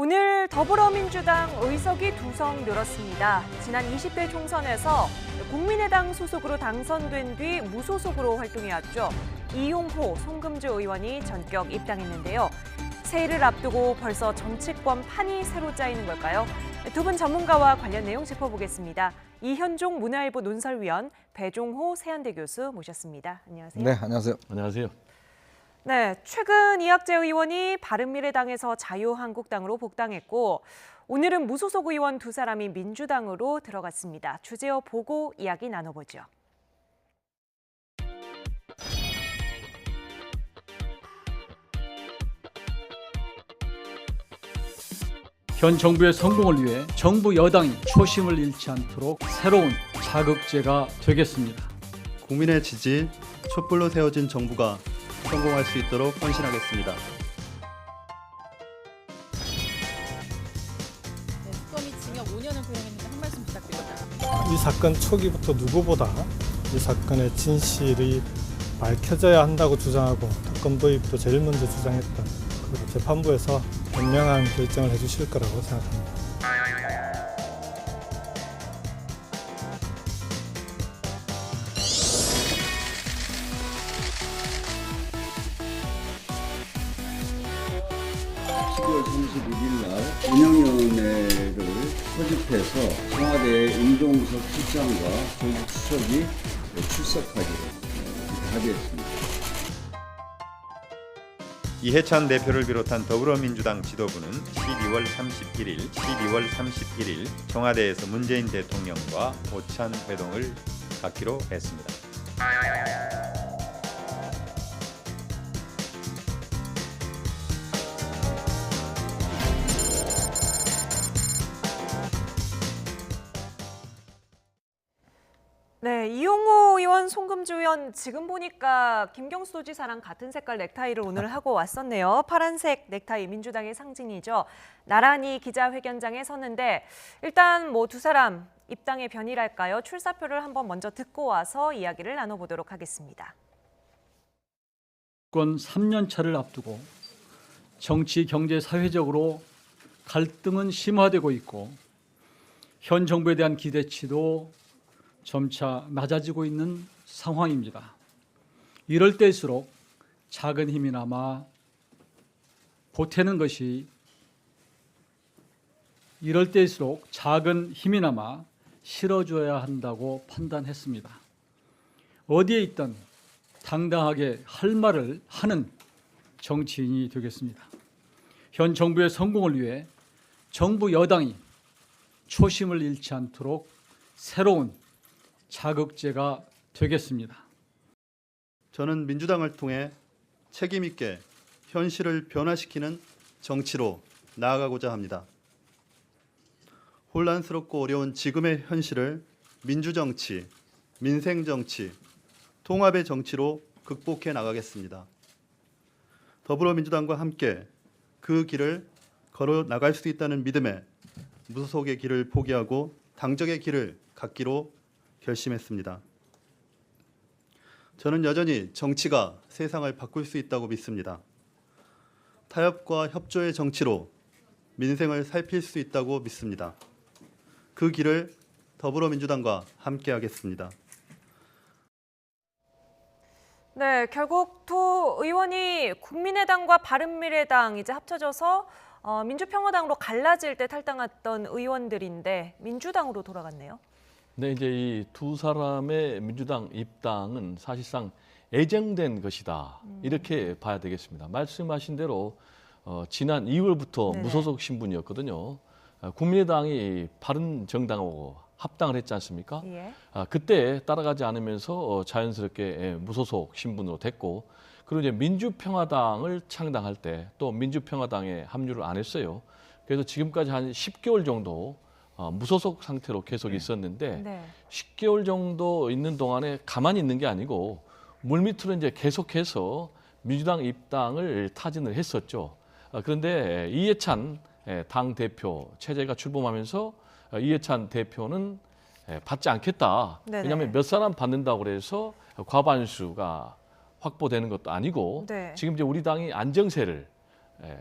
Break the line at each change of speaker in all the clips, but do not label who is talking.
오늘 더불어민주당 의석이 2석 늘었습니다. 지난 20대 총선에서 국민의당 소속으로 당선된 뒤 무소속으로 활동해왔죠. 이용호, 송금주 의원이 전격 입당했는데요. 새해를 앞두고 벌써 정치권 판이 새로 짜이는 걸까요? 두 분 전문가와 관련 내용 짚어보겠습니다. 이현종 문화일보 논설위원, 배종호 세한대 교수 모셨습니다. 안녕하세요.
네, 안녕하세요.
안녕하세요.
네, 최근 이학재 의원이 바른미래당에서 자유한국당으로 복당했고 오늘은 무소속 의원 2사람이 민주당으로 들어갔습니다. 주제어 보고 이야기 나눠보죠.
현 정부의 성공을 위해 정부 여당이 초심을 잃지 않도록 새로운 자극제가 되겠습니다.
국민의 지지, 촛불로 세워진 정부가 성공할 수 있도록 헌신하겠습니다.
네, 특검이 징역 5년을 구형했는데 한 말씀 부탁드립니다.
이 사건 초기부터 누구보다 이 사건의 진실이 밝혀져야 한다고 주장하고 특검 도입도 제일 먼저 주장했던 그리고 재판부에서 현명한 결정을 해주실 거라고 생각합니다.
(12월 31일) 날 운영위원회를 소집해서 청와대 임종석 실장과 조국 수석이 출석하기로 합의했습니다.
이해찬 대표를 비롯한 더불어민주당 지도부는 12월 31일 청와대에서 문재인 대통령과 오찬 회동을 갖기로 했습니다.
네, 이용호 의원, 송금주 의원 지금 보니까 김경수 도지사랑 같은 색깔 넥타이를 오늘 하고 왔었네요. 파란색 넥타이 민주당의 상징이죠. 나란히 기자회견장에 섰는데 일단 뭐 2사람 입당의 변이랄까요? 출사표를 한번 먼저 듣고 와서 이야기를 나눠보도록 하겠습니다.
정권 3년 차를 앞두고 정치, 경제, 사회적으로 갈등은 심화되고 있고 현 정부에 대한 기대치도 점차 낮아지고 있는 상황입니다. 이럴 때일수록 작은 힘이나마 보태는 것이 실어줘야 한다고 판단했습니다. 어디에 있든 당당하게 할 말을 하는 정치인이 되겠습니다. 현 정부의 성공을 위해 정부 여당이 초심을 잃지 않도록 새로운 자극제가 되겠습니다.
저는 민주당을 통해 책임 있게 현실을 변화시키는 정치로 나아가고자 합니다. 혼란스럽고 어려운 지금의 현실을 민주정치, 민생정치, 통합의 정치로 극복해 나가겠습니다. 더불어민주당과 함께 그 길을 걸어 나갈 수 있다는 믿음에 무소속의 길을 포기하고 당적의 길을 갖기로 결심했습니다. 저는 여전히 정치가 세상을 바꿀 수 있다고 믿습니다. 타협과 협조의 정치로 민생을 살필 수 있다고 믿습니다. 그 길을 더불어민주당과 함께 하겠습니다.
네, 결국 두 의원이 국민의당과 바른미래당 이제 합쳐져서 민주평화당으로 갈라질 때 탈당했던 의원들인데 민주당으로 돌아갔네요.
네, 이제 이 2사람의 민주당 입당은 사실상 예정된 것이다. 이렇게 봐야 되겠습니다. 말씀하신 대로 지난 2월부터
네네.
무소속 신분이었거든요. 국민의당이 바른정당하고 합당을 했지 않습니까?
예.
그때 따라가지 않으면서 자연스럽게 무소속 신분으로 됐고, 그리고 이제 민주평화당을 창당할 때 또 민주평화당에 합류를 안 했어요. 그래서 지금까지 한 10개월 정도 무소속 상태로 계속 있었는데
네.
10개월 정도 있는 동안에 가만히 있는 게 아니고 물밑으로 이제 계속해서 민주당 입당을 타진을 했었죠. 그런데 이해찬 당 대표 체제가 출범하면서 이해찬 대표는 받지 않겠다.
네네.
왜냐하면 몇 사람 받는다고 그래서 과반수가 확보되는 것도 아니고
네.
지금 이제 우리 당이 안정세를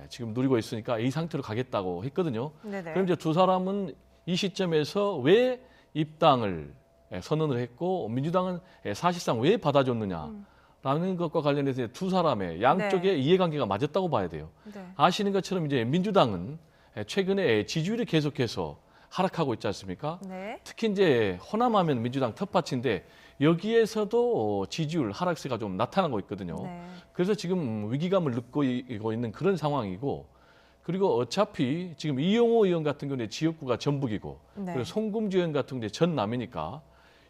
지금 누리고 있으니까 이 상태로 가겠다고 했거든요.
네네.
그럼 이제 두 사람은 이 시점에서 왜 입당을 선언을 했고 민주당은 사실상 왜 받아줬느냐라는 것과 관련해서 두 사람의 양쪽의
네.
이해관계가 맞았다고 봐야 돼요.
네.
아시는 것처럼 이제 민주당은 최근에 지지율이 계속해서 하락하고 있지 않습니까?
네.
특히 이제 호남하면 민주당 텃밭인데 여기에서도 지지율 하락세가 좀 나타나고 있거든요.
네.
그래서 지금 위기감을 느끼고 있는 그런 상황이고, 그리고 어차피 지금 이용호 의원 같은 경우는 지역구가 전북이고,
네.
그리고 송금주 의원 같은 경우는 전남이니까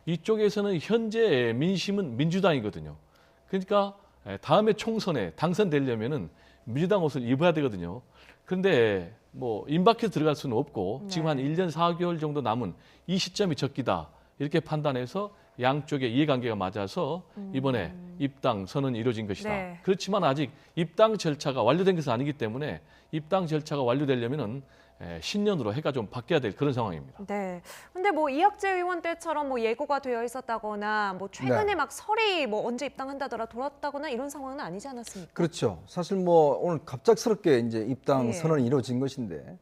이쪽에서는 현재 민심은 민주당이거든요. 그러니까 다음에 총선에 당선되려면은 민주당 옷을 입어야 되거든요. 그런데 뭐 임박해서 들어갈 수는 없고
네.
지금 한 1년 4개월 정도 남은 이 시점이 적기다 이렇게 판단해서 양쪽의 이해관계가 맞아서 이번에 입당 선언이 이루어진 것이다.
네.
그렇지만 아직 입당 절차가 완료된 것은 아니기 때문에 입당 절차가 완료되려면은 신년으로 해가 좀 바뀌어야 될 그런 상황입니다.
네. 근데 뭐 이학재 의원 때처럼 뭐 예고가 되어 있었다거나 뭐 최근에
네.
막 설이 뭐 언제 입당한다더라 돌았다거나 이런 상황은 아니지 않았습니까?
그렇죠. 사실 뭐 오늘 갑작스럽게 이제 입당
예.
선언이 이루어진 것인데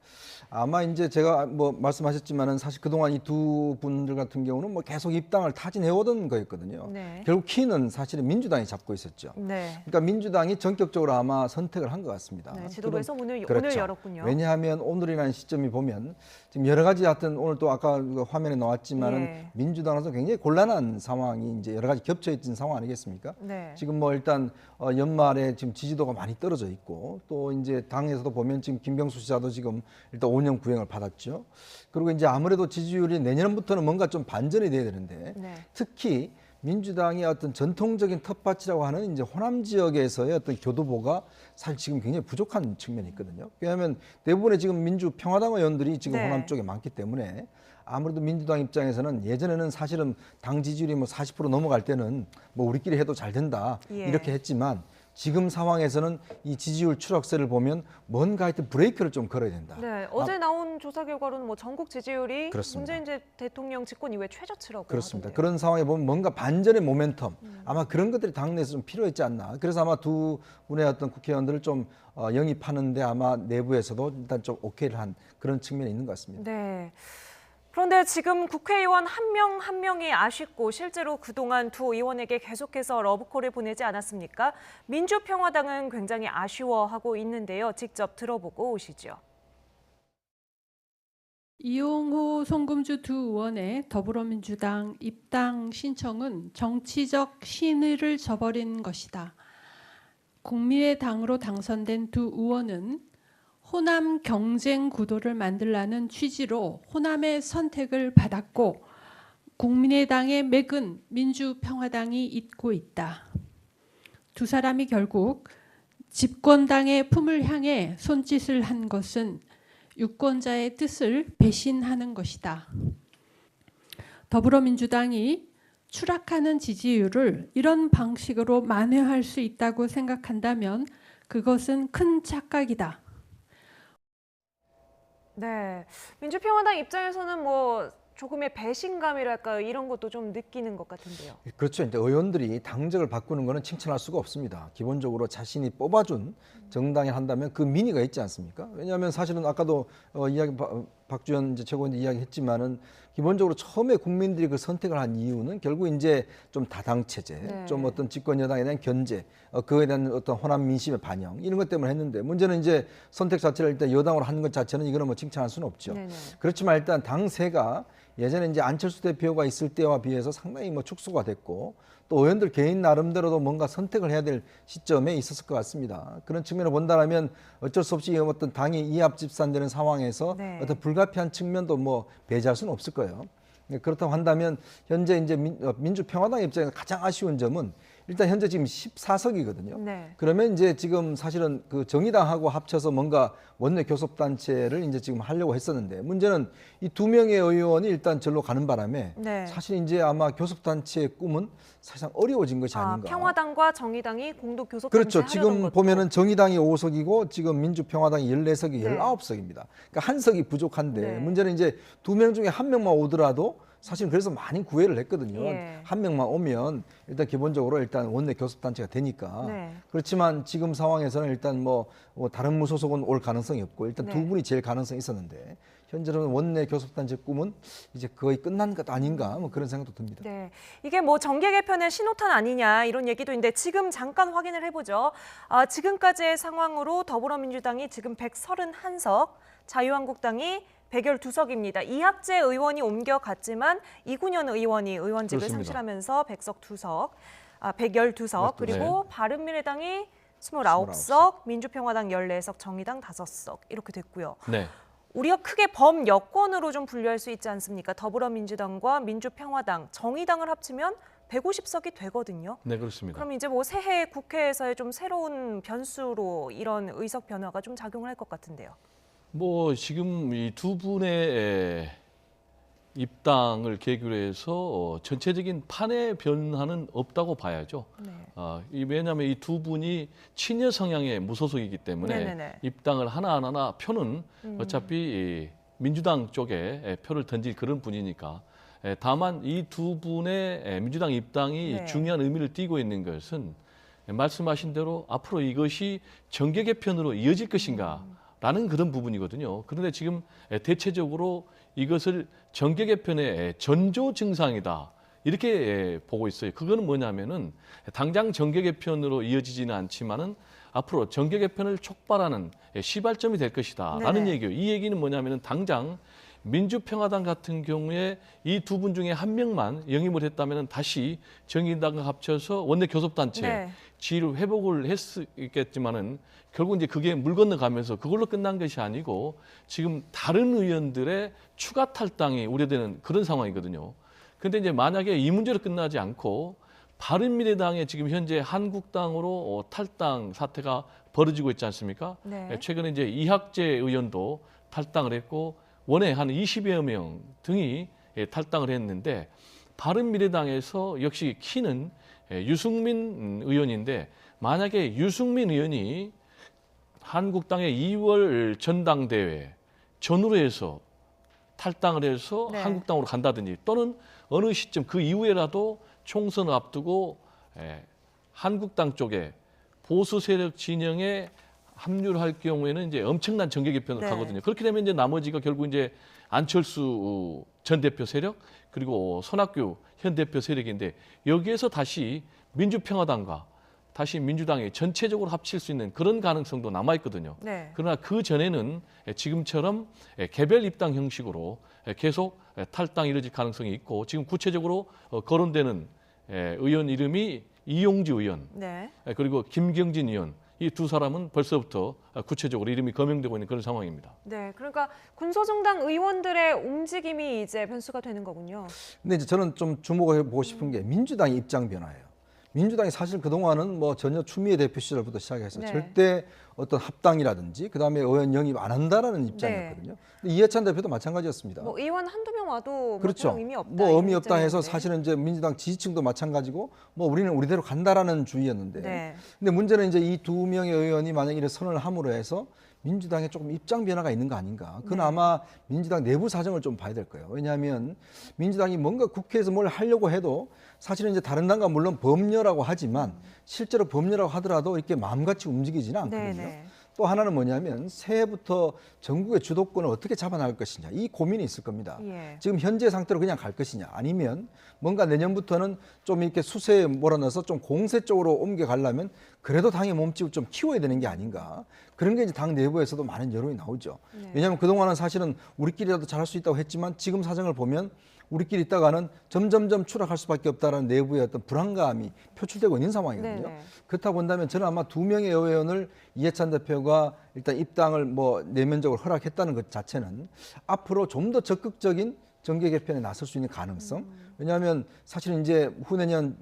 아마 이제 제가 뭐 말씀하셨지만은 사실 그동안 이 두 분들 같은 경우는 뭐 계속 입당을 타진해 오던 거였거든요.
네.
결국 키는 사실은 민주당이 잡고 있었죠.
네.
그러니까 민주당이 전격적으로 아마 선택을 한 것 같습니다.
네. 지도부에서 오늘
그렇죠.
열었군요.
왜냐하면 오늘이라는 시점이 보면 지금 여러 가지 하여튼 오늘 또 아까 그 화면에 나왔지만은
예.
민주당에서 굉장히 곤란한 상황이 이제 여러 가지 겹쳐 있는 상황 아니겠습니까?
네.
지금 뭐 일단 연말에 지금 지지도가 많이 떨어져 있고 또 이제 당에서도 보면 지금 김병수 지사도 지금 일단 5년 구형을 받았죠. 그리고 이제 아무래도 지지율이 내년부터는 뭔가 좀 반전이 돼야 되는데
네.
특히 민주당의 어떤 전통적인 텃밭이라고 하는 이제 호남 지역에서의 어떤 교두보가 사실 지금 굉장히 부족한 측면이 있거든요. 왜냐하면 대부분의 지금 민주평화당 의원들이 지금
네.
호남 쪽에 많기 때문에 아무래도 민주당 입장에서는 예전에는 사실은 당 지지율이 뭐 40% 넘어갈 때는 뭐 우리끼리 해도 잘 된다
예.
이렇게 했지만 지금 상황에서는 이 지지율 추락세를 보면 뭔가 하여튼 브레이크를 좀 걸어야 된다.
네. 어제 나온 조사 결과로는 뭐 전국 지지율이
그렇습니다.
문재인 대통령 집권 이후에 최저치라고
그렇습니다.
하던데요.
그런 상황에 보면 뭔가 반전의 모멘텀 아마 그런 것들이 당내에서 좀 필요했지 않나. 그래서 아마 두 분의 어떤 국회의원들을 좀 영입하는데 아마 내부에서도 일단 좀 오케이를 한 그런 측면이 있는 것 같습니다.
네. 그런데 지금 국회의원 한 명 한 명이 아쉽고 실제로 그동안 두 의원에게 계속해서 러브콜을 보내지 않았습니까? 민주평화당은 굉장히 아쉬워하고 있는데요. 직접 들어보고 오시죠.
이용호, 송금주 두 의원의 더불어민주당 입당 신청은 정치적 신의를 저버린 것이다. 국민의당으로 당선된 두 의원은 호남 경쟁 구도를 만들라는 취지로 호남의 선택을 받았고 국민의당의 맥은 민주평화당이 잇고 있다. 두 사람이 결국 집권당의 품을 향해 손짓을 한 것은 유권자의 뜻을 배신하는 것이다. 더불어민주당이 추락하는 지지율을 이런 방식으로 만회할 수 있다고 생각한다면 그것은 큰 착각이다.
네, 민주평화당 입장에서는 뭐 조금의 배신감이랄까요? 이런 것도 좀 느끼는 것 같은데요.
그렇죠. 이제 의원들이 당적을 바꾸는 것은 칭찬할 수가 없습니다. 기본적으로 자신이 뽑아준 정당이 한다면 그 민의가 있지 않습니까? 왜냐하면 사실은 아까도 박주현 이제 최고위원 이야기했지만은 기본적으로 처음에 국민들이 그 선택을 한 이유는 결국 이제 좀 다당 체제,
네.
좀 어떤 집권 여당에 대한 견제, 그에 대한 어떤 호남 민심의 반영 이런 것 때문에 했는데 문제는 이제 선택 자체를 일단 여당으로 하는 것 자체는 이거는 뭐 칭찬할 수는 없죠.
네네.
그렇지만 일단 당세가 예전에 이제 안철수 대표가 있을 때와 비해서 상당히 뭐 축소가 됐고 또 의원들 개인 나름대로도 뭔가 선택을 해야 될 시점에 있었을 것 같습니다. 그런 측면을 본다면 어쩔 수 없이 어떤 당이 이합집산되는 상황에서
네.
어떤 불가피한 측면도 뭐 배제할 수는 없을 거예요. 그렇다고 한다면 현재 이제 민주평화당 입장에서 가장 아쉬운 점은 일단 현재 지금 14석이거든요.
네.
그러면 이제 지금 사실은 그 정의당하고 합쳐서 뭔가 원내 교섭단체를 이제 지금 하려고 했었는데 문제는 이 두 명의 의원이 일단 절로 가는 바람에
네.
사실 이제 아마 교섭단체의 꿈은 사실상 어려워진 것이 아닌가.
평화당과 정의당이 공동 교섭단체
그렇죠.
하려던
지금
것도.
보면은 정의당이 5석이고 지금 민주평화당이 14석이
네.
19석입니다. 그러니까 한 석이 부족한데
네.
문제는 이제 두 명 중에 한 명만 오더라도 사실 그래서 많이 구애를 했거든요.
예.
한 명만 오면 일단 기본적으로 일단 원내 교섭단체가 되니까.
네.
그렇지만 지금 상황에서는 일단 뭐 다른 무소속은 올 가능성이 없고 일단
네.
두 분이 제일 가능성이 있었는데 현재로는 원내 교섭단체 꿈은 이제 거의 끝난 것 아닌가 뭐 그런 생각도 듭니다.
네, 이게 뭐 정계 개편의 신호탄 아니냐 이런 얘기도 있는데 지금 잠깐 확인을 해보죠. 지금까지의 상황으로 더불어민주당이 지금 131석, 자유한국당이 112석입니다. 이학재 의원이 옮겨갔지만 이군현 의원이 의원직을
그렇습니다.
상실하면서 112석, 그리고
네.
바른미래당이 29석, 민주평화당 14석, 정의당 5석 이렇게 됐고요.
네.
우리가 크게 범여권으로 좀 분류할 수 있지 않습니까? 더불어민주당과 민주평화당, 정의당을 합치면 150석이 되거든요.
네, 그렇습니다.
그럼 이제 뭐 새해 국회에서의 좀 새로운 변수로 이런 의석 변화가 좀 작용을 할 것 같은데요.
뭐 지금 이 두 분의 입당을 계기로 해서 전체적인 판의 변화는 없다고 봐야죠.
네.
왜냐하면 이 두 분이 친여 성향의 무소속이기 때문에
네네네.
입당을 하나하나 표는 어차피 이 민주당 쪽에 표를 던질 그런 분이니까. 다만 이 두 분의 민주당 입당이
네.
중요한 의미를 띠고 있는 것은 말씀하신 대로 앞으로 이것이 정계 개편으로 이어질 것인가라는 그런 부분이거든요. 그런데 지금 대체적으로 이것을 정계 개편의 전조 증상이다. 이렇게 보고 있어요. 그거는 뭐냐면은 당장 정계 개편으로 이어지지는 않지만은 앞으로 정계 개편을 촉발하는 시발점이 될 것이다라는
네네.
얘기예요. 이 얘기는 뭐냐면은 당장 민주평화당 같은 경우에 이 두 분 중에 한 명만 영입을 했다면은 다시 정의당과 합쳐서 원내 교섭단체
네.
지위를 회복을 했겠지만은 결국 이제 그게 물 건너가면서 그걸로 끝난 것이 아니고 지금 다른 의원들의 추가 탈당이 우려되는 그런 상황이거든요. 근데 이제 만약에 이 문제로 끝나지 않고 바른미래당의 지금 현재 한국당으로 탈당 사태가 벌어지고 있지 않습니까?
네.
최근에 이제 이학재 의원도 탈당을 했고 원외 한 20여 명 등이 탈당을 했는데 바른미래당에서 역시 키는 유승민 의원인데 만약에 유승민 의원이 한국당의 2월 전당대회 전후로 해서 탈당을 해서
네.
한국당으로 간다든지 또는 어느 시점 그 이후에라도 총선을 앞두고 한국당 쪽에 보수 세력 진영에 합류를 할 경우에는 이제 엄청난 정계 개편을
네.
가거든요. 그렇게 되면 이제 나머지가 결국 이제 안철수 전 대표 세력 그리고 손학규 현 대표 세력인데 여기에서 다시 민주평화당과 다시 민주당이 전체적으로 합칠 수 있는 그런 가능성도 남아 있거든요.
네.
그러나 그 전에는 지금처럼 개별 입당 형식으로 계속 탈당이 이뤄질 가능성이 있고 지금 구체적으로 거론되는 의원 이름이 이용주 의원
네.
그리고 김경진 의원 이 두 사람은 벌써부터 구체적으로 이름이 거명되고 있는 그런 상황입니다.
네. 그러니까 군소정당 의원들의 움직임이 이제 변수가 되는 거군요.
근데 이제 저는 좀 주목해 보고 싶은 게 민주당의 입장 변화예요. 민주당이 사실 그동안은 뭐 전혀 추미애 대표 시절부터 시작해서
네.
절대 어떤 합당이라든지 그다음에 의원 영입 안 한다라는 입장이었거든요. 근데 이해찬 대표도 마찬가지였습니다.
뭐 의원 한두 명 와도
그렇죠.
뭐 의미 없다.
뭐
이런
의미 없다 해서
입장이었는데.
사실은 이제 민주당 지지층도 마찬가지고 뭐 우리는 우리대로 간다라는 주의였는데.
네.
근데 문제는 이제 이 두 명의 의원이 만약 이런 선언을 함으로 해서 민주당에 조금 입장 변화가 있는 거 아닌가. 그건
네.
아마 민주당 내부 사정을 좀 봐야 될 거예요. 왜냐하면 민주당이 뭔가 국회에서 뭘 하려고 해도 사실은 이제 다른 당과 물론 법녀라고 하지만 실제로 법녀라고 하더라도 이렇게 마음같이 움직이지는 않거든요.
네네.
또 하나는 뭐냐면 새해부터 전국의 주도권을 어떻게 잡아나갈 것이냐 이 고민이 있을 겁니다.
예.
지금 현재 상태로 그냥 갈 것이냐 아니면 뭔가 내년부터는 좀 이렇게 수세에 몰아넣어서 좀 공세 쪽으로 옮겨가려면 그래도 당의 몸집을 좀 키워야 되는 게 아닌가 그런 게 이제 당 내부에서도 많은 여론이 나오죠.
네.
왜냐하면 그동안은 사실은 우리끼리라도 잘할 수 있다고 했지만 지금 사정을 보면 우리끼리 있다가는 점점점 추락할 수밖에 없다는 내부의 어떤 불안감이 표출되고 있는 상황이거든요.
네네.
그렇다 본다면 저는 아마 두 명의 의원을 이해찬 대표가 일단 입당을 뭐 내면적으로 허락했다는 것 자체는 앞으로 좀 더 적극적인 정계 개편에 나설 수 있는 가능성. 왜냐하면 사실은 이제 후내년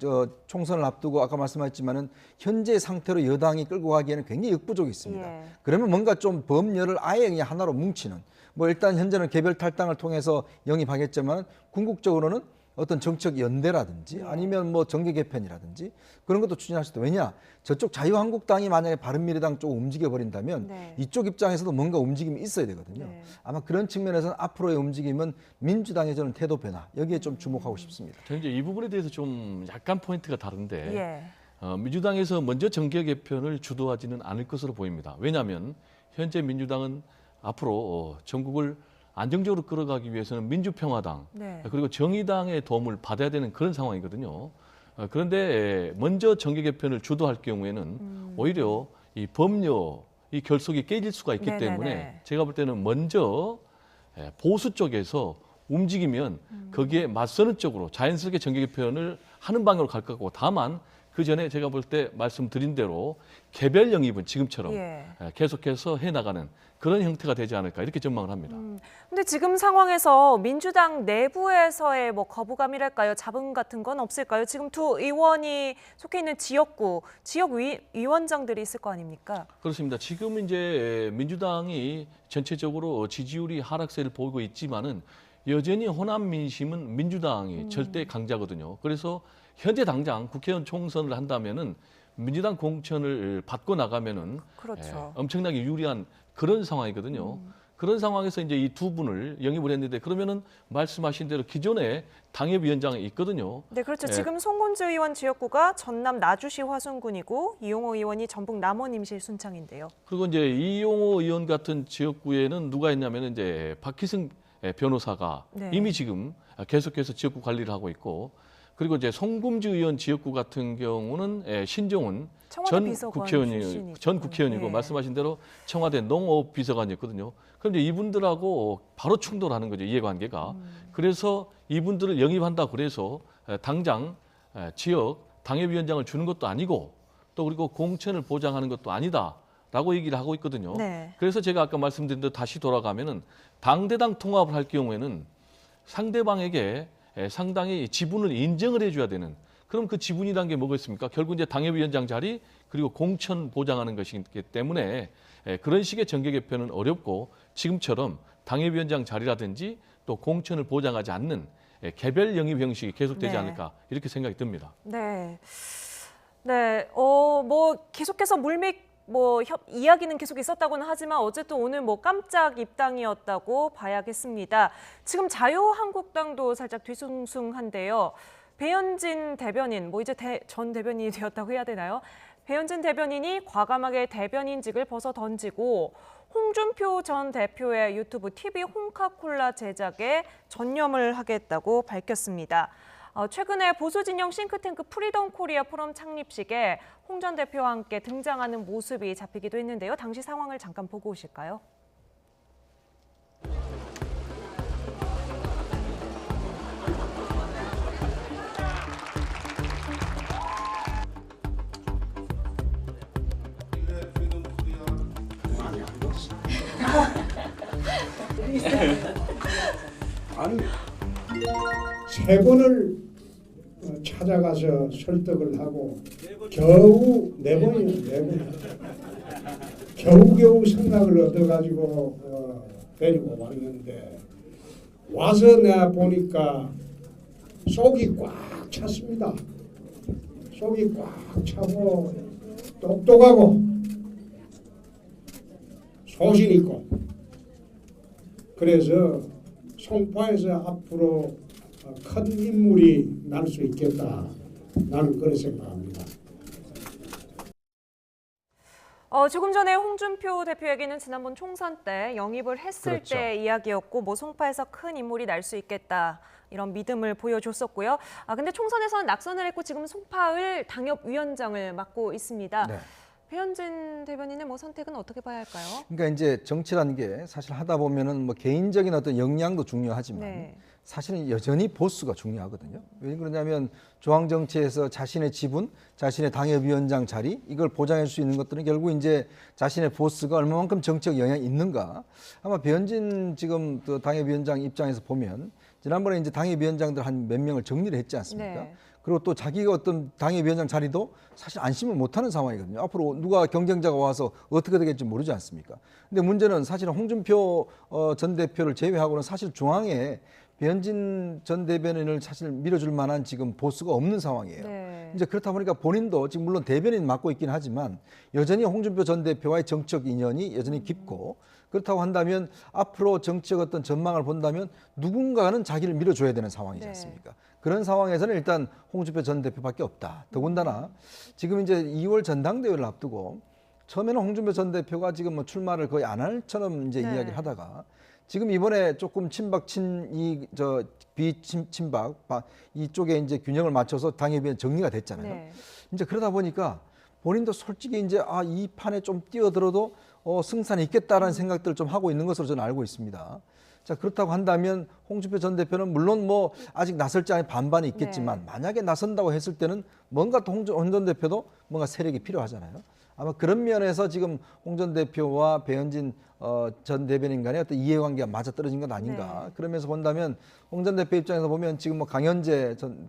총선을 앞두고 아까 말씀하셨지만은 현재 상태로 여당이 끌고 가기에는 굉장히 역부족이 있습니다.
예.
그러면 뭔가 좀 법률을 아예 그냥 하나로 뭉치는 뭐 일단 현재는 개별 탈당을 통해서 영입하겠지만 궁극적으로는 어떤 정책 연대라든지 아니면 뭐 정계 개편이라든지 그런 것도 추진할 수 있다. 왜냐? 저쪽 자유한국당이 만약에 바른미래당 쪽으로 움직여 버린다면
네.
이쪽 입장에서도 뭔가 움직임이 있어야 되거든요.
네.
아마 그런 측면에서는 앞으로의 움직임은 민주당의 저는 태도 변화 여기에 좀 주목하고 싶습니다.
저는 이제 이 부분에 대해서 좀 약간 포인트가 다른데
예.
민주당에서 먼저 정계 개편을 주도하지는 않을 것으로 보입니다. 왜냐하면 현재 민주당은 앞으로 전국을 안정적으로 끌어가기 위해서는 민주평화당
네.
그리고 정의당의 도움을 받아야 되는 그런 상황이거든요. 그런데 먼저 정계 개편을 주도할 경우에는 오히려 이 법료, 이 결속이 깨질 수가 있기
네네네.
때문에 제가 볼 때는 먼저 보수 쪽에서 움직이면 거기에 맞서는 쪽으로 자연스럽게 정계 개편을 하는 방향으로 갈 것 같고 다만 그 전에 제가 볼 때 말씀드린 대로 개별 영입은 지금처럼
예.
계속해서 해나가는 그런 형태가 되지 않을까 이렇게 전망을 합니다.
근데 지금 상황에서 민주당 내부에서의 뭐 거부감이랄까요? 잡음 같은 건 없을까요? 지금 두 의원이 속해 있는 지역구, 위원장들이 있을 거 아닙니까?
그렇습니다. 지금 이제 민주당이 전체적으로 지지율이 하락세를 보이고 있지만은 여전히 호남 민심은 민주당이 절대 강자거든요. 그래서 현재 당장 국회의원 총선을 한다면은 민주당 공천을 받고 나가면은
그렇죠.
엄청나게 유리한 그런 상황이거든요. 그런 상황에서 이제 이 두 분을 영입을 했는데 그러면은 말씀하신 대로 기존에 당협위원장이 있거든요.
네, 그렇죠.
예.
지금 송곤주 의원 지역구가 전남 나주시 화순군이고 이용호 의원이 전북 남원 임실 순창인데요.
그리고 이제 이용호 의원 같은 지역구에는 누가 있냐면 이제 박희승 변호사가
네.
이미 지금 계속해서 지역구 관리를 하고 있고 그리고 이제 송금주 의원 지역구 같은 경우는 신종훈
청와대 비서관 출신이고.
전 국회의원이고
예.
말씀하신 대로 청와대 농업 비서관이었거든요. 그럼 이제 이분들하고 바로 충돌하는 거죠. 이해관계가. 그래서 이분들을 영입한다 그래서 당장 지역 당협위원장을 주는 것도 아니고 또 그리고 공천을 보장하는 것도 아니다라고 얘기를 하고 있거든요.
네.
그래서 제가 아까 말씀드린 대로 다시 돌아가면은 당대당 통합을 할 경우에는 상대방에게 상당히 지분을 인정을 해줘야 되는 그럼 그 지분이란 게 뭐가 있습니까? 결국 이제 당협위원장 자리 그리고 공천 보장하는 것이기 때문에 그런 식의 정계 개편은 어렵고 지금처럼 당협위원장 자리라든지 또 공천을 보장하지 않는 개별 영입 형식이 계속되지
네.
않을까 이렇게 생각이 듭니다.
네. 네. 뭐 계속해서 이야기는 계속 있었다고는 하지만 어쨌든 오늘 뭐 깜짝 입당이었다고 봐야겠습니다. 지금 자유한국당도 살짝 뒤숭숭한데요. 배현진 대변인, 뭐 이제 전 대변인이 되었다고 해야 되나요? 배현진 대변인이 과감하게 대변인직을 벗어 던지고 홍준표 전 대표의 유튜브 TV 홍카콜라 제작에 전념을 하겠다고 밝혔습니다. 최근에 보수 진영 싱크탱크 프리덤 코리아 포럼 창립식에 홍 전 대표와 함께 등장하는 모습이 잡히기도 했는데요. 당시 상황을 잠깐 보고 오실까요?
아니, 세 번을 찾아가서 설득을 하고 겨우 네 번이요. 겨우겨우 생각을 얻어가지고 데리고 왔는데 와서 내가 보니까 속이 꽉 찼습니다. 속이 꽉 차고 똑똑하고 소신 있고 그래서 송파에서 앞으로 큰 인물이 날 수 있겠다. 나는 그렇게 생각합니다.
조금 전에 홍준표 대표에게는 지난번 총선 때 영입을 했을
그렇죠.
때 이야기였고 뭐 송파에서 큰 인물이 날 수 있겠다. 이런 믿음을 보여줬었고요. 근데 총선에서는 낙선을 했고 지금 송파을 당협위원장을 맡고 있습니다.
네.
배현진 대변인의 뭐 선택은 어떻게 봐야 할까요?
그러니까 이제 정치라는 게 사실 하다 보면은 뭐 개인적인 어떤 역량도 중요하지만
네.
사실은 여전히 보수가 중요하거든요. 왜 그러냐면 중앙정치에서 자신의 지분, 자신의 당협위원장 자리 이걸 보장할 수 있는 것들은 결국 이제 자신의 보스가 얼마만큼 정치적 영향이 있는가. 아마 배현진 지금 또 당협위원장 입장에서 보면 지난번에 이제 당협위원장들 한 몇 명을 정리를 했지 않습니까?
네.
그리고 또 자기가 어떤 당협위원장 자리도 사실 안심을 못하는 상황이거든요. 앞으로 누가 경쟁자가 와서 어떻게 되겠지 모르지 않습니까? 근데 문제는 사실은 홍준표 전 대표를 제외하고는 사실 중앙에 배현진 전 대변인을 사실 밀어줄 만한 지금 보수가 없는 상황이에요.
네.
이제 그렇다 보니까 본인도 지금 물론 대변인 맡고 있긴 하지만 여전히 홍준표 전 대표와의 정치적 인연이 여전히 깊고, 그렇다고 한다면 앞으로 정치적 어떤 전망을 본다면 누군가는 자기를 밀어줘야 되는 상황이지
네.
않습니까? 그런 상황에서는 일단 홍준표 전 대표밖에 없다. 더군다나 지금 이제 2월 전당대회를 앞두고 처음에는 홍준표 전 대표가 지금 뭐 출마를 거의 안 할처럼 이제
네.
이야기를 하다가 지금 이번에 조금 친박 비친박 이쪽에 이제 균형을 맞춰서 당협위원 정리가 됐잖아요.
네.
이제 그러다 보니까 본인도 솔직히 이제 이 판에 좀 뛰어들어도 승산이 있겠다라는 생각들을 좀 하고 있는 것으로 저는 알고 있습니다. 자, 그렇다고 한다면 홍준표 전 대표는 물론 뭐 아직 나설지 않은 반반이 있겠지만
네.
만약에 나선다고 했을 때는 뭔가 또 홍 전 대표도 뭔가 세력이 필요하잖아요. 아마 그런 면에서 지금 홍 전 대표와 배현진 전 대변인 간의 어떤 이해관계가 맞아떨어진 것 아닌가.
네.
그러면서 본다면 홍 전 대표 입장에서 보면 지금 뭐 강현재 전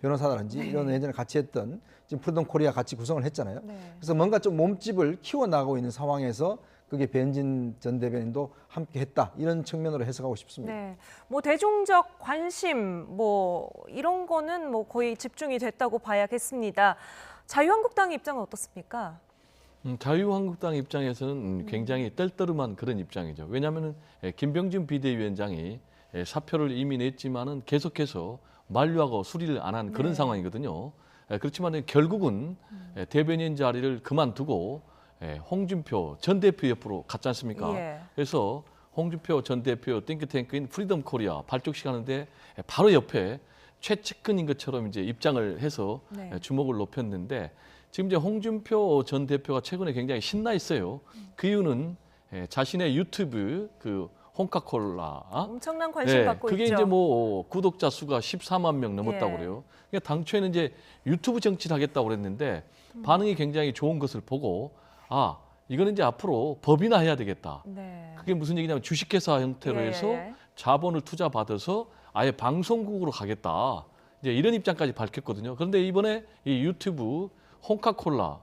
변호사라든지
네.
이런 예전에 같이 했던 지금 프리덤 코리아 같이 구성을 했잖아요.
네.
그래서 뭔가 좀 몸집을 키워나가고 있는 상황에서 그게 배현진 전 대변인도 함께 했다. 이런 측면으로 해석하고 싶습니다.
네. 뭐 대중적 관심 뭐 이런 거는 뭐 거의 집중이 됐다고 봐야겠습니다. 자유한국당 입장은 어떻습니까?
자유한국당 입장에서는 굉장히 떨떠름한 그런 입장이죠. 왜냐하면 김병준 비대위원장이 사표를 이미 냈지만은 계속해서 만류하고 수리를 안 한 그런
네.
상황이거든요. 그렇지만 결국은 대변인 자리를 그만두고 홍준표 전 대표 옆으로 갔지 않습니까?
예.
그래서 홍준표 전 대표 띵크탱크인 프리덤 코리아 발족시키는데 바로 옆에 최측근인 것처럼 이제 입장을 해서
네.
주목을 높였는데, 지금 이제 홍준표 전 대표가 최근에 굉장히 신나 있어요. 그 이유는 자신의 유튜브 그 홍카콜라
엄청난 관심 받고
그게
있죠.
이제 뭐 구독자 수가 14만 명 넘었다고
예.
그래요. 그러니까 당초에는 이제 유튜브 정치를 하겠다고 그랬는데 반응이 굉장히 좋은 것을 보고 이거는 이제 앞으로 법이나 해야 되겠다.
네.
그게 무슨 얘기냐면 주식회사 형태로
예,
해서
예.
자본을 투자 받아서 아예 방송국으로 가겠다. 이제 이런 입장까지 밝혔거든요. 그런데 이번에 이 유튜브 홍카콜라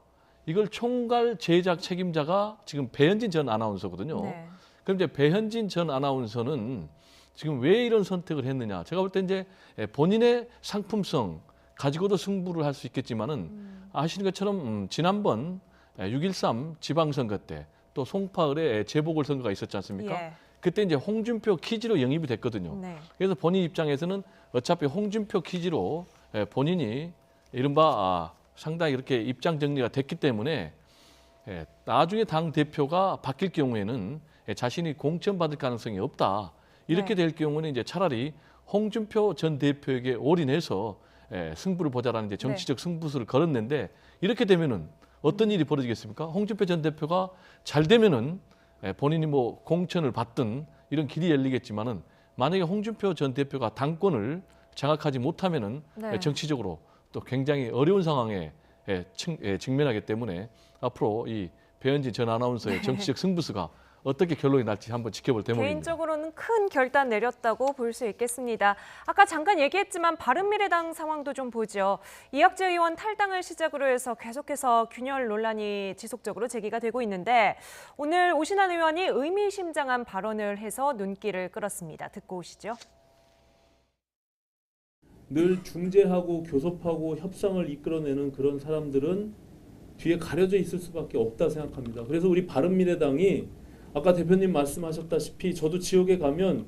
이걸 총괄 제작 책임자가 지금 배현진 전 아나운서거든요.
네.
그럼 이제 배현진 전 아나운서는 지금 왜 이런 선택을 했느냐? 제가 볼 때 이제 본인의 상품성 가지고도 승부를 할 수 있겠지만은 아시는 것처럼 지난번 6.13 지방선거 때 또 송파을에 재보궐선거가 있었지 않습니까?
예.
그때 이제 홍준표 퀴즈로 영입이 됐거든요.
네.
그래서 본인 입장에서는 어차피 홍준표 퀴즈로 본인이 이른바 상당히 이렇게 입장 정리가 됐기 때문에 나중에 당 대표가 바뀔 경우에는 자신이 공천받을 가능성이 없다. 이렇게
네.
될 경우는 이제 차라리 홍준표 전 대표에게 올인해서 승부를 보자라는 이제 정치적 승부수를 걸었는데, 이렇게 되면은 어떤 일이 벌어지겠습니까? 홍준표 전 대표가 잘 되면은 본인이 뭐 공천을 받든 이런 길이 열리겠지만은, 만약에 홍준표 전 대표가 당권을 장악하지 못하면은
네.
정치적으로 또 굉장히 어려운 상황에 직면하기 때문에 앞으로 이 배현진 전 아나운서의 정치적 승부수가 어떻게 결론이 날지 한번 지켜볼 대목입니다.
개인적으로는 큰 결단 내렸다고 볼 수 있겠습니다. 아까 잠깐 얘기했지만 바른미래당 상황도 좀 보죠. 이학재 의원 탈당을 시작으로 해서 계속해서 균열 논란이 지속적으로 제기가 되고 있는데, 오늘 오신환 의원이 의미심장한 발언을 해서 눈길을 끌었습니다. 듣고 오시죠.
늘 중재하고 교섭하고 협상을 이끌어내는 그런 사람들은 뒤에 가려져 있을 수밖에 없다 생각합니다. 그래서 우리 바른미래당이 아까 대표님 말씀하셨다시피 저도 지역에 가면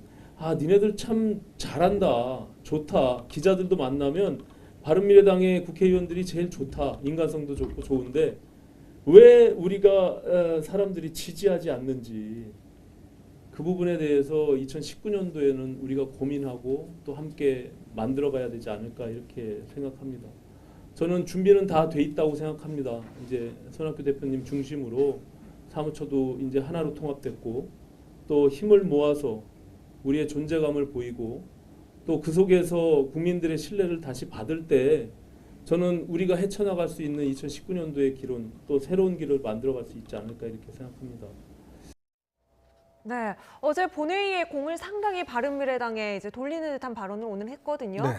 니네들 참 잘한다, 좋다. 기자들도 만나면 바른미래당의 국회의원들이 제일 좋다. 인간성도 좋고 좋은데 왜 우리가 사람들이 지지하지 않는지, 그 부분에 대해서 2019년도에는 우리가 고민하고 또 함께 만들어가야 되지 않을까 이렇게 생각합니다. 저는 준비는 다 돼 있다고 생각합니다. 이제 손학규 대표님 중심으로 사무처도 이제 하나로 통합됐고, 또 힘을 모아서 우리의 존재감을 보이고, 또 그 속에서 국민들의 신뢰를 다시 받을 때 저는 우리가 헤쳐나갈 수 있는 2019년도의 길은 또 새로운 길을 만들어갈 수 있지 않을까 이렇게 생각합니다.
네, 어제 본회의에 공을 상당히 바른미래당에 이제 돌리는 듯한 발언을 오늘 했거든요.
네.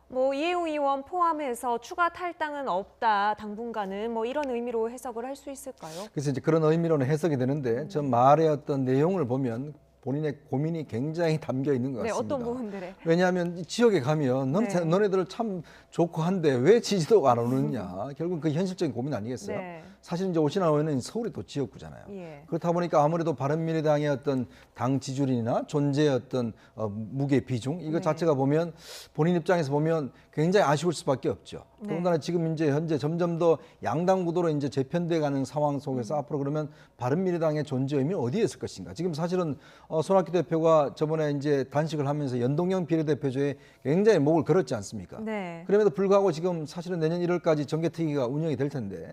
뭐 이해웅 의원 포함해서 추가 탈당은 없다, 당분간은 뭐 이런 의미로 해석을 할 수 있을까요?
그래서 이제 그런 의미로는 해석이 되는데 저 말의 어떤 내용을 보면 본인의 고민이 굉장히 담겨 있는 것
네,
같습니다.
어떤 부분들에?
왜냐하면 이 지역에 가면
네.
너네들 참 좋고 한데 왜 지지도가 안 오느냐. 결국 그 현실적인 고민 아니겠어요?
네.
사실 이제 오신환 의원은 서울이 또 지역구잖아요.
예.
그렇다 보니까 아무래도 바른미래당의 어떤 당 지지율이나 존재의 어떤 무게 비중 이거
네.
자체가 보면 본인 입장에서 보면 굉장히 아쉬울 수밖에 없죠.
네.
더군다나 지금 이제 현재 점점 더 양당 구도로 이제 재편돼 가는 상황 속에서 앞으로 그러면 바른미래당의 존재 의미는 어디에 있을 것인가? 지금 사실은 손학규 대표가 저번에 이제 단식을 하면서 연동형 비례대표제에 굉장히 목을 걸었지 않습니까?
네.
그럼에도 불구하고 지금 사실은 내년 1월까지 정개특위가 운영이 될 텐데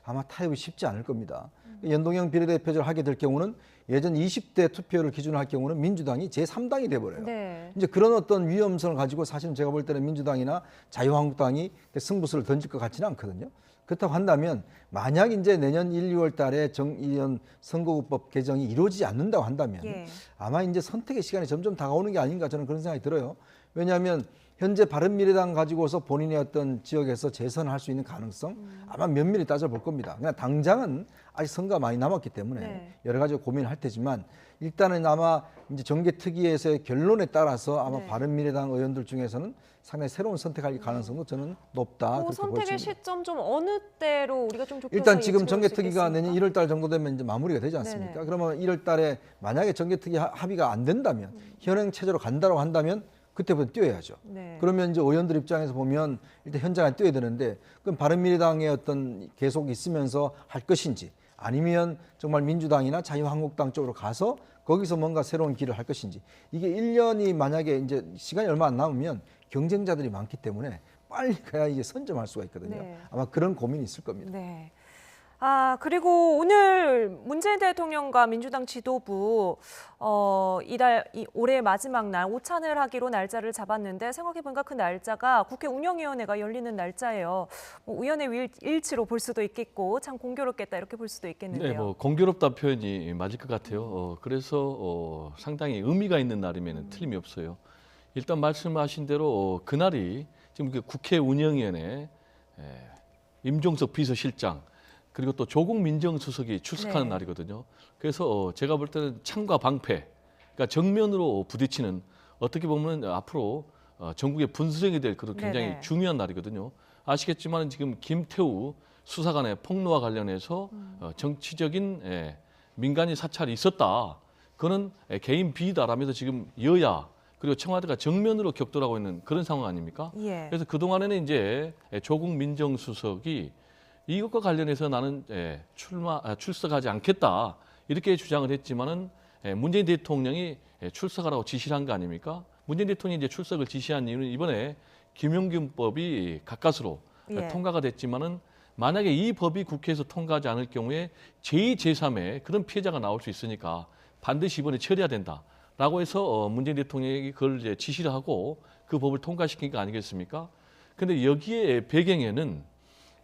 아마 타협이 쉽지 않을 겁니다. 연동형 비례대표제를 하게 될 경우는 예전 20대 투표를 기준으로 할 경우는 민주당이 제3당이 돼버려요.
네.
이제 그런 어떤 위험성을 가지고 사실은 제가 볼 때는 민주당이나 자유한국당이 승부수를 던질 것 같지는 않거든요. 그렇다고 한다면 만약 이제 내년 1, 2월 달에 이런 선거구법 개정이 이루어지지 않는다고 한다면
예.
아마 이제 선택의 시간이 점점 다가오는 게 아닌가 저는 그런 생각이 들어요. 왜냐하면 현재 바른미래당 가지고서 본인의 어떤 지역에서 재선할 수 있는 가능성 아마 면밀히 따져볼 겁니다. 그냥 당장은 아직 선거가 많이 남았기 때문에
네.
여러 가지 고민을 할 테지만 일단은 아마 이제 정개특위에서의 결론에 따라서 아마
네.
바른미래당 의원들 중에서는 상당히 새로운 선택할 가능성도 저는 높다.
그
그렇게
선택의
보여집니다.
시점 좀 어느 때로 우리가 좀 좁혀서
일단 지금
예측할 수
정개특위가 내년
있겠습니까?
1월 달 정도 되면 이제 마무리가 되지 않습니까?
네네.
그러면 1월 달에 만약에 정개특위 합의가 안 된다면 현행 체제로 간다고 한다면 그때부터 뛰어야죠.
네.
그러면 이제 의원들 입장에서 보면 일단 현장에 뛰어야 되는데 그럼 바른미래당의 어떤 계속 있으면서 할 것인지 아니면 정말 민주당이나 자유한국당 쪽으로 가서 거기서 뭔가 새로운 길을 할 것인지 이게 1년이 만약에 이제 시간이 얼마 안 남으면 경쟁자들이 많기 때문에 빨리 가야 이게 선점할 수가 있거든요.
네.
아마 그런 고민이 있을 겁니다.
네. 그리고 오늘 문재인 대통령과 민주당 지도부 올해 마지막 날 오찬을 하기로 날짜를 잡았는데 생각해보니까 그 날짜가 국회 운영위원회가 열리는 날짜예요. 뭐 우연의 일치로 볼 수도 있겠고 참 공교롭겠다 이렇게 볼 수도 있겠는데요.
네, 뭐 공교롭다 표현이 맞을 것 같아요. 그래서 상당히 의미가 있는 날이면 틀림이 없어요. 일단 말씀하신 대로 그날이 지금 국회 운영위원회 임종석 비서실장 그리고 또 조국 민정수석이 출석하는
네.
날이거든요. 그래서 제가 볼 때는 창과 방패, 그러니까 정면으로 부딪히는 어떻게 보면 앞으로 전국의 분수령이 될 그런 굉장히
네네.
중요한 날이거든요. 아시겠지만 지금 김태우 수사관의 폭로와 관련해서 정치적인 민간인 사찰이 있었다. 그거는 개인 비위다라면서 지금 여야 그리고 청와대가 정면으로 격돌하고 있는 그런 상황 아닙니까?
예.
그래서 그동안에는 이제 조국 민정수석이 이것과 관련해서 나는 출석하지 않겠다 이렇게 주장을 했지만은 문재인 대통령이 출석하라고 지시를 한 거 아닙니까? 문재인 대통령이 이제 출석을 지시한 이유는 이번에 김용균법이 가까스로
예.
통과가 됐지만은 만약에 이 법이 국회에서 통과하지 않을 경우에 제2, 제3의 그런 피해자가 나올 수 있으니까 반드시 이번에 처리해야 된다라고 해서 문재인 대통령이 그걸 이제 지시를 하고 그 법을 통과시킨 거 아니겠습니까? 근데 여기에 배경에는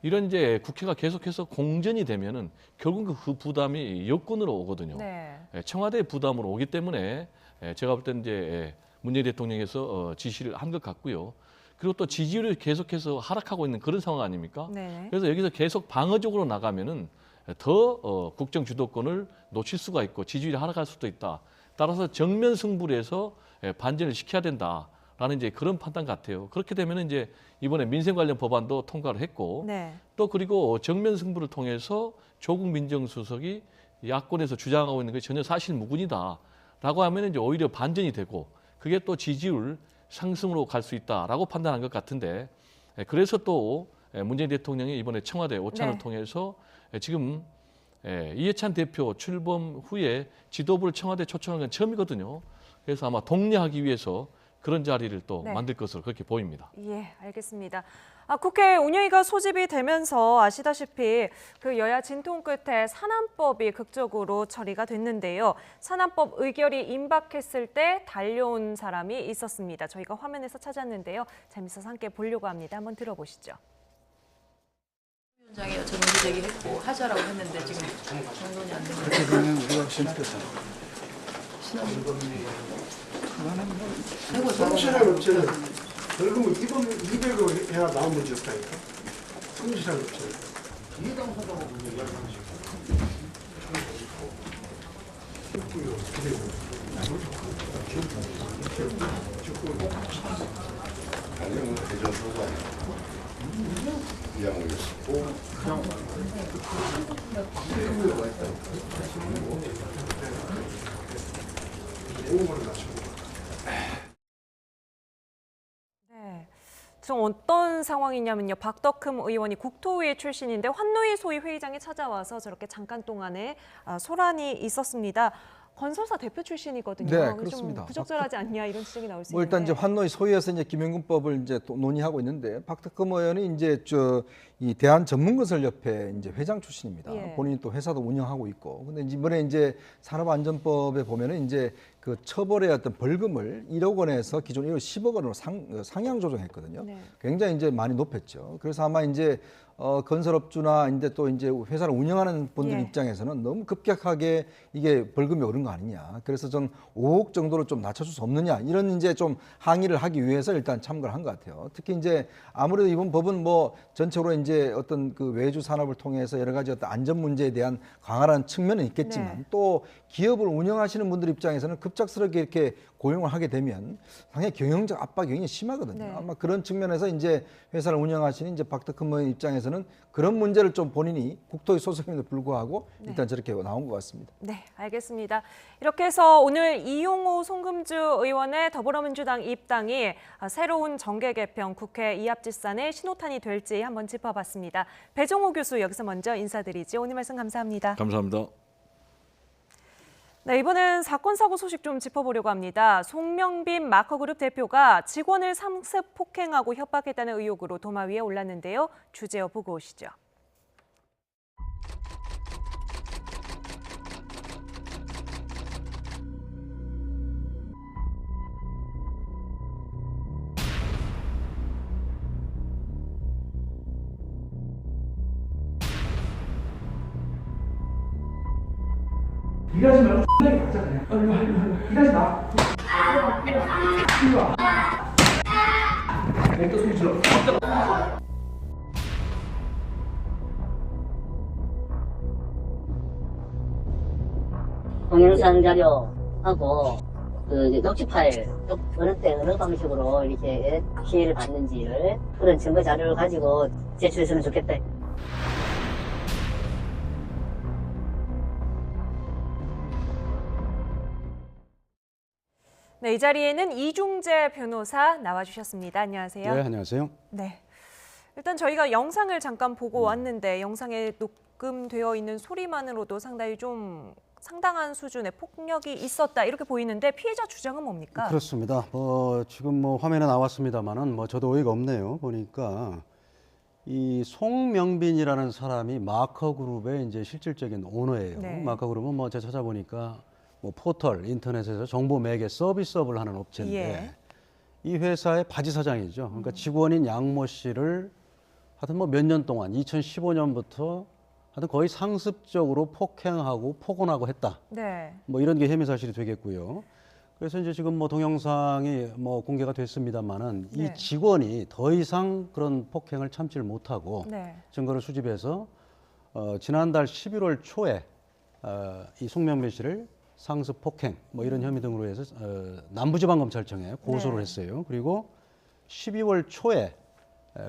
이런 이제 국회가 계속해서 공전이 되면은 결국 그 부담이 여권으로 오거든요.
네.
청와대의 부담으로 오기 때문에 제가 볼 때는 이제 문재인 대통령께서 지시를 한 것 같고요. 그리고 또 지지율이 계속해서 하락하고 있는 그런 상황 아닙니까?
네.
그래서 여기서 계속 방어적으로 나가면은 더 국정 주도권을 놓칠 수가 있고 지지율이 하락할 수도 있다. 따라서 정면 승부를 해서 반전을 시켜야 된다라는 이제 그런 판단 같아요. 그렇게 되면은 이제 이번에 민생 관련 법안도 통과를 했고
네.
또 그리고 정면 승부를 통해서 조국 민정수석이 야권에서 주장하고 있는 게 전혀 사실 무근이다라고 하면 이제 오히려 반전이 되고 그게 또 지지율 상승으로 갈 수 있다라고 판단한 것 같은데 그래서 또 문재인 대통령이 이번에 청와대 오찬을
네.
통해서 지금 이해찬 대표 출범 후에 지도부를 청와대 초청한 건 처음이거든요. 그래서 아마 독려하기 위해서 그런 자리를 또
네.
만들 것으로 그렇게 보입니다.
예, 알겠습니다. 국회 운영위가 소집이 되면서 아시다시피 그 여야 진통 끝에 산안법이 극적으로 처리가 됐는데요. 산안법 의결이 임박했을 때 달려온 사람이 있었습니다. 저희가 화면에서 찾았는데요. 재밌어서 함께 보려고 합니다. 한번 들어보시죠.
위원장이 여쭤본 제기했고 하자라고 했는데 지금 정돈이 안 되고
그렇게 되면 우리가 신고했어. 성실한 업체는 결국은 200억 해야 나온 문제 없다니까. 성실한 업체는. 이해당사자하고 얘기하는 방식. 했고요. 그리고
네. 지금 어떤 상황이냐면요. 박덕흠 의원이 국토위 출신인데 환노위 소위 회의장에 찾아와서 저렇게 잠깐 동안에 소란이 있었습니다. 건설사 대표 출신이거든요.
네, 그렇습니다.
좀 부적절하지 않냐 이런 지적이 나올 수
뭐
있는데.
일단 이제 환노위 소위에서 이제 김영군법을 이제 또 논의하고 있는데 박덕흠 의원이 이제 이 대한전문건설협회 이제 회장 출신입니다.
예.
본인이 또 회사도 운영하고 있고. 근데 이번에 이제 산업안전법에 보면은 이제 그 처벌의 어떤 벌금을 1억 원에서 기존 1억 10억 원으로 상향 조정했거든요.
네.
굉장히 이제 많이 높였죠. 그래서 아마 이제 건설업주나 이제 또 이제 회사를 운영하는 분들
예.
입장에서는 너무 급격하게 이게 벌금이 오른 거 아니냐. 그래서 전 5억 정도로 좀 낮춰줄 수 없느냐. 이런 이제 좀 항의를 하기 위해서 일단 참가를 한 것 같아요. 특히 이제 아무래도 이번 법은 뭐 전체적으로 이제 어떤 그 외주 산업을 통해서 여러 가지 어떤 안전 문제에 대한 강화라는 측면은 있겠지만
네.
또 기업을 운영하시는 분들 입장에서는 급작스럽게 이렇게 고용을 하게 되면 상당히 경영적 압박이 굉장히 심하거든요.
네.
아마 그런 측면에서 이제 회사를 운영하시는 이제 박덕흠 의원 입장에서는 그런 문제를 좀 본인이 국토위 소속임에도 불구하고 일단 저렇게 나온 것 같습니다.
네, 알겠습니다. 이렇게 해서 오늘 이용호 송금주 의원의 더불어민주당 입당이 새로운 정계 개편 국회 이합집산의 신호탄이 될지 한번 짚어봤습니다. 배종호 교수 여기서 먼저 인사드리죠. 오늘 말씀 감사합니다.
감사합니다.
네, 이번엔 사건 사고 소식 좀 짚어보려고 합니다. 송명빈 마커그룹 대표가 직원을 상습 폭행하고 협박했다는 의혹으로 도마 위에 올랐는데요. 주제어 보고 오시죠.
일하지 말고 X나게 가자 그냥. 일하지 마. 이리 와. 또 소리 질러.
동영상 자료하고 그 녹취 파일 어느 때 어느 방식으로 이렇게 피해를 받는지를 그런 증거 자료를 가지고 제출했으면 좋겠다.
네, 이 자리에는 이중재 변호사 나와주셨습니다. 안녕하세요.
네, 안녕하세요.
네. 일단 저희가 영상을 잠깐 보고 왔는데 영상에 녹음되어 있는 소리만으로도 상당히 좀 상당한 수준의 폭력이 있었다 이렇게 보이는데 피해자 주장은 뭡니까?
그렇습니다. 지금 뭐 화면에 나왔습니다만은 뭐 저도 어이가 없네요. 보니까 이 송명빈이라는 사람이 마커그룹의 이제 실질적인 오너예요.
네.
마커그룹은 뭐 제가 찾아보니까 뭐 포털 인터넷에서 정보 매개 서비스업을 하는 업체인데
예.
이 회사의 바지 사장이죠. 그러니까 직원인 양모 씨를 하여튼 뭐 몇 년 동안 2015년부터 하여튼 거의 상습적으로 폭행하고 폭언하고 했다.
네.
뭐 이런 게 혐의 사실이 되겠고요. 그래서 이제 지금 뭐 동영상이 뭐 공개가 됐습니다만은
네.
이 직원이 더 이상 그런 폭행을 참지를 못하고
네.
증거를 수집해서 지난달 11월 초에 이 송명빈 씨를 상습 폭행 뭐 이런 혐의 등으로 해서 남부지방검찰청에 고소를
네.
했어요. 그리고 12월 초에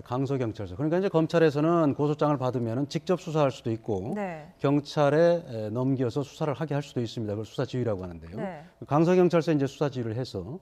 강서경찰서 그러니까 이제 검찰에서는 고소장을 받으면 직접 수사할 수도 있고
네.
경찰에 넘겨서 수사를 하게 할 수도 있습니다. 그걸 수사지휘라고 하는데요.
네.
강서경찰서에 이제 수사지휘를 해서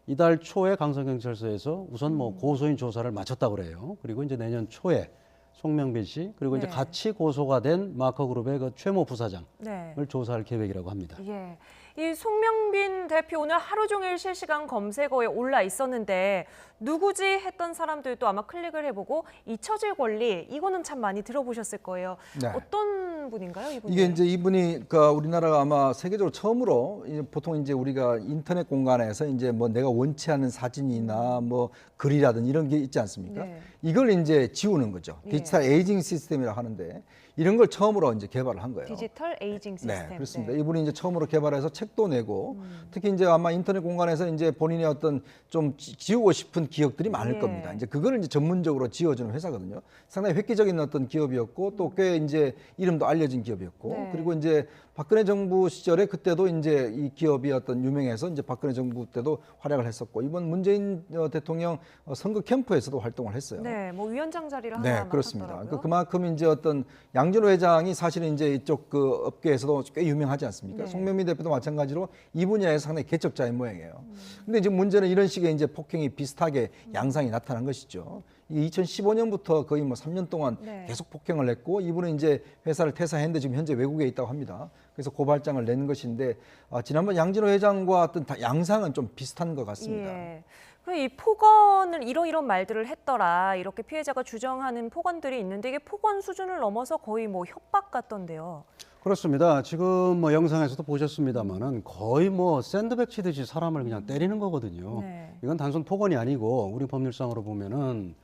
이달 초에 강서경찰서에서 우선 뭐 고소인 조사를 마쳤다고 그래요. 그리고 이제 내년 초에 송명빈 씨 그리고 이제
네.
같이 고소가 된 마커그룹의 그 최모 부사장을
네.
조사할 계획이라고 합니다.
예. 이 송명빈 대표 오늘 하루 종일 실시간 검색어에 올라 있었는데 누구지 했던 사람들도 아마 클릭을 해보고 잊혀질 권리 이거는 참 많이 들어보셨을 거예요.
네.
어떤 분인가요, 이분이?
이게 이제 이분이 그러니까 우리나라가 아마 세계적으로 처음으로 보통 이제 우리가 인터넷 공간에서 이제 뭐 내가 원치 않는 사진이나 뭐 글이라든 이런 게 있지 않습니까?
네.
이걸 이제 지우는 거죠.
예.
디지털 에이징 시스템이라고 하는데 이런 걸 처음으로 이제 개발을 한 거예요.
디지털 에이징 시스템.
네, 그렇습니다. 이분이 이제 처음으로 개발해서 책도 내고 특히 이제 아마 인터넷 공간에서 이제 본인의 어떤 좀 지우고 싶은 기억들이 많을
예.
겁니다. 이제 그거를 이제 전문적으로 지어주는 회사거든요. 상당히 획기적인 어떤 기업이었고 또 꽤 이제 이름도 알려진 기업이었고
네.
그리고 이제 박근혜 정부 시절에 그때도 이제 이 기업이 어떤 유명해서 이제 박근혜 정부 때도 활약을 했었고 이번 문재인 대통령 선거 캠프에서도 활동을 했어요.
네, 뭐 위원장 자리를 하나
네,
맡았더라고요.
그렇습니다. 그러니까 그만큼 이제 어떤 양진호 회장이 사실은 이제 이쪽 그 업계에서도 꽤 유명하지 않습니까?
네.
송명민 대표도 마찬가지로 이 분야에서 상당히 개척자인 모양이에요. 근데 이제 문제는 이런 식의 이제 폭행이 비슷하게 양상이 나타난 것이죠. 이 2015년부터 거의 뭐 3년 동안
네.
계속 폭행을 했고 이분은 이제 회사를 퇴사했는데 지금 현재 외국에 있다고 합니다. 그래서 고발장을 낸 것인데 지난번 양진호 회장과 어떤 양상은 좀 비슷한 것 같습니다.
예. 이 폭언을 이런 말들을 했더라 이렇게 피해자가 주장하는 폭언들이 있는데 이게 폭언 수준을 넘어서 거의 뭐 협박 같던데요.
그렇습니다. 지금 뭐 영상에서도 보셨습니다만은 거의 뭐 샌드백 치듯이 사람을 그냥 때리는 거거든요.
네.
이건 단순 폭언이 아니고 우리 법률상으로 보면은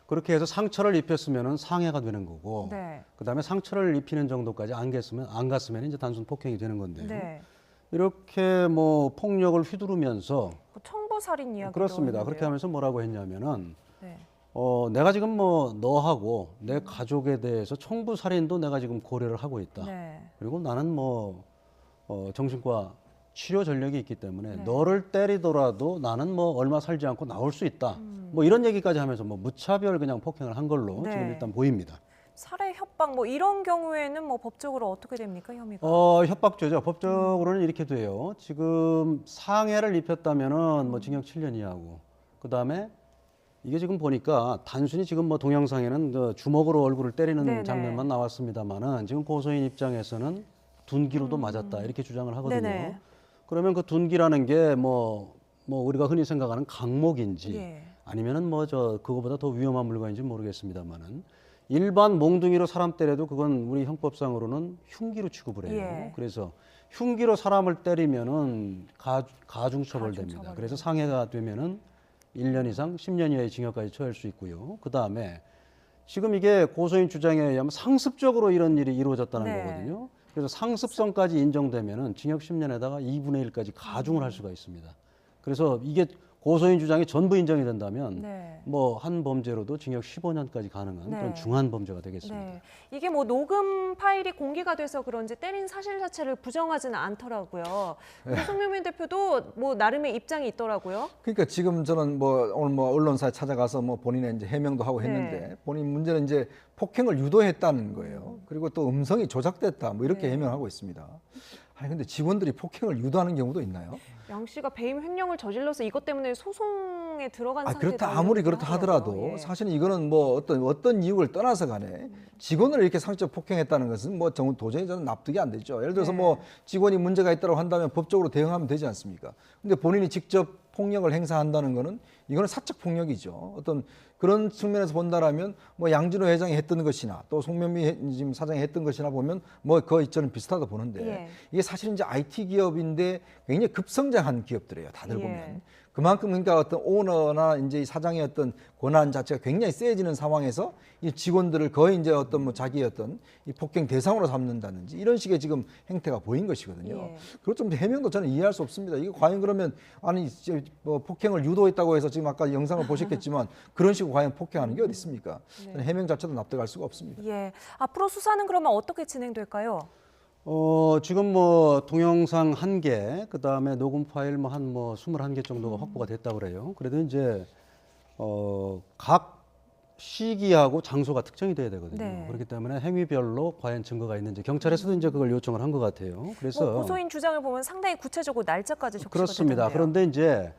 그렇게 해서 상처를 입혔으면은 상해가 되는 거고,
네.
그다음에 상처를 입히는 정도까지 안 갔으면 이제 단순 폭행이 되는 건데요.
네.
이렇게 뭐 폭력을 휘두르면서
청부살인 이야기도
그렇습니다.
했는데요.
그렇게 하면서 뭐라고 했냐면은
네.
내가 지금 뭐 너하고 내 가족에 대해서 청부살인도 내가 지금 고려를 하고 있다.
네.
그리고 나는 뭐 정신과 치료 전력이 있기 때문에
네.
너를 때리더라도 나는 뭐 얼마 살지 않고 나올 수 있다. 뭐 이런 얘기까지 하면서 뭐 무차별 그냥 폭행을 한 걸로
네.
지금 일단 보입니다.
살해 협박 뭐 이런 경우에는 뭐 법적으로 어떻게 됩니까 혐의가?
협박죄죠. 법적으로는 이렇게 돼요. 지금 상해를 입혔다면은 뭐 징역 7년 이하고, 그 다음에 이게 지금 보니까 단순히 지금 뭐 동영상에는 그 주먹으로 얼굴을 때리는
네네.
장면만 나왔습니다만은 지금 고소인 입장에서는 둔기로도 맞았다 이렇게 주장을 하거든요.
네네.
그러면 그 둔기라는 게 뭐 우리가 흔히 생각하는 강목인지
예.
아니면은 뭐 그거보다 더 위험한 물건인지 모르겠습니다만은 일반 몽둥이로 사람 때려도 그건 우리 형법상으로는 흉기로 취급을 해요.
예.
그래서 흉기로 사람을 때리면은 가중처벌됩니다.
가중처벌.
그래서 상해가 되면은 1년 이상 10년 이하의 징역까지 처할 수 있고요. 그 다음에 지금 이게 고소인 주장에 의하면 상습적으로 이런 일이 이루어졌다는
네.
거거든요. 그래서 상습성까지 인정되면은 징역 10년에다가 2분의 1까지 가중을 할 수가 있습니다. 그래서 이게 고소인 주장이 전부 인정이 된다면
네.
뭐 한 범죄로도 징역 15년까지 가능한
네.
그런 중한 범죄가 되겠습니다.
네. 이게 뭐 녹음 파일이 공개가 돼서 그런지 때린 사실 자체를 부정하지는 않더라고요. 송명민 대표도 뭐 나름의 입장이 있더라고요.
그러니까 지금 저는 뭐 오늘 뭐 언론사에 찾아가서 뭐 본인의 이제 해명도 하고 했는데
네.
본인 문제는 이제 폭행을 유도했다는 거예요. 그리고 또 음성이 조작됐다 뭐 이렇게
네.
해명하고 있습니다. 아니 근데 직원들이 폭행을 유도하는 경우도 있나요?
양 씨가 배임 횡령을 저질러서 이것 때문에 소송에 들어간 상태다.
그렇다 아무리 그렇다 하더라도
예.
사실은 이거는 뭐 어떤 이유를 떠나서 간에 직원을 이렇게 상습적 폭행했다는 것은 뭐 도저히 저는 납득이 안 되죠. 예를 들어서
네.
뭐 직원이 문제가 있다고 한다면 법적으로 대응하면 되지 않습니까? 근데 본인이 직접 폭력을 행사한다는 거는 이거는 사적 폭력이죠. 어떤 그런 측면에서 본다라면 뭐 양진호 회장이 했던 것이나 또 송명미 지금 사장이 했던 것이나 보면 뭐 거의 저는 비슷하다 보는데
예.
이게 사실 이제 IT 기업인데 굉장히 급성장한 기업들이에요. 다들
예.
보면. 그만큼 그러니까 어떤 오너나 이제 이 사장의 어떤 권한 자체가 굉장히 세지는 상황에서 이 직원들을 거의 이제 어떤 뭐 자기의 어떤 이 폭행 대상으로 삼는다든지 이런 식의 지금 행태가 보인 것이거든요.
예.
그것 좀 해명도 저는 이해할 수 없습니다. 이거 과연 그러면 아니 뭐 폭행을 유도했다고 해서 지금 아까 영상을 보셨겠지만 그런 식으로 과연 폭행하는 게 어디 있습니까? 저는 해명 자체도 납득할 수가 없습니다.
예. 앞으로 수사는 그러면 어떻게 진행될까요?
지금 뭐 동영상 1개, 그 다음에 녹음 파일 뭐 한 21개 정도가 확보가 됐다고 그래요. 그래도 이제 각 시기하고 장소가 특정이 돼야 되거든요.
네.
그렇기 때문에 행위별로 과연 증거가 있는지 경찰에서도 이제 그걸 요청을 한 것 같아요. 그래서
뭐 고소인 주장을 보면 상당히 구체적으로 날짜까지 적시가
그렇습니다.
되던데요.
그런데 이제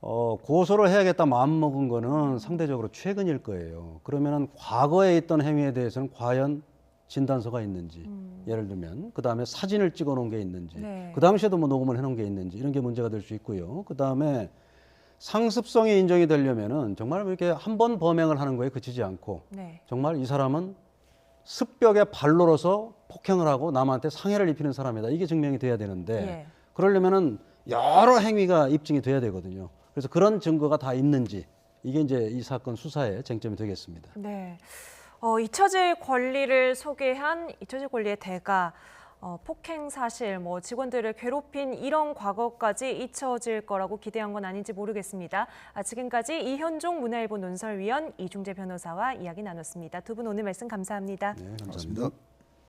고소를 해야겠다 마음 먹은 거는 상대적으로 최근일 거예요. 그러면은 과거에 있던 행위에 대해서는 과연 진단서가 있는지, 예를 들면 그 다음에 사진을 찍어 놓은 게 있는지,
네.
그 당시에도 뭐 녹음을 해놓은 게 있는지 이런 게 문제가 될 수 있고요. 그 다음에 상습성이 인정이 되려면은 정말 이렇게 한 번 범행을 하는 거에 그치지 않고
네.
정말 이 사람은 습벽에 발로로서 폭행을 하고 남한테 상해를 입히는 사람이다. 이게 증명이 돼야 되는데
예.
그러려면은 여러 행위가 입증이 돼야 되거든요. 그래서 그런 증거가 다 있는지 이게 이제 이 사건 수사의 쟁점이 되겠습니다.
네. 잊혀질 권리를 소개한 잊혀질 권리의 대가, 폭행 사실, 직원들을 괴롭힌 이런 과거까지 잊혀질 거라고 기대한 건 아닌지 모르겠습니다. 지금까지 이현종 문화일보 논설위원, 이중재 변호사와 이야기 나눴습니다. 두 분 오늘 말씀 감사합니다.
네, 감사합니다.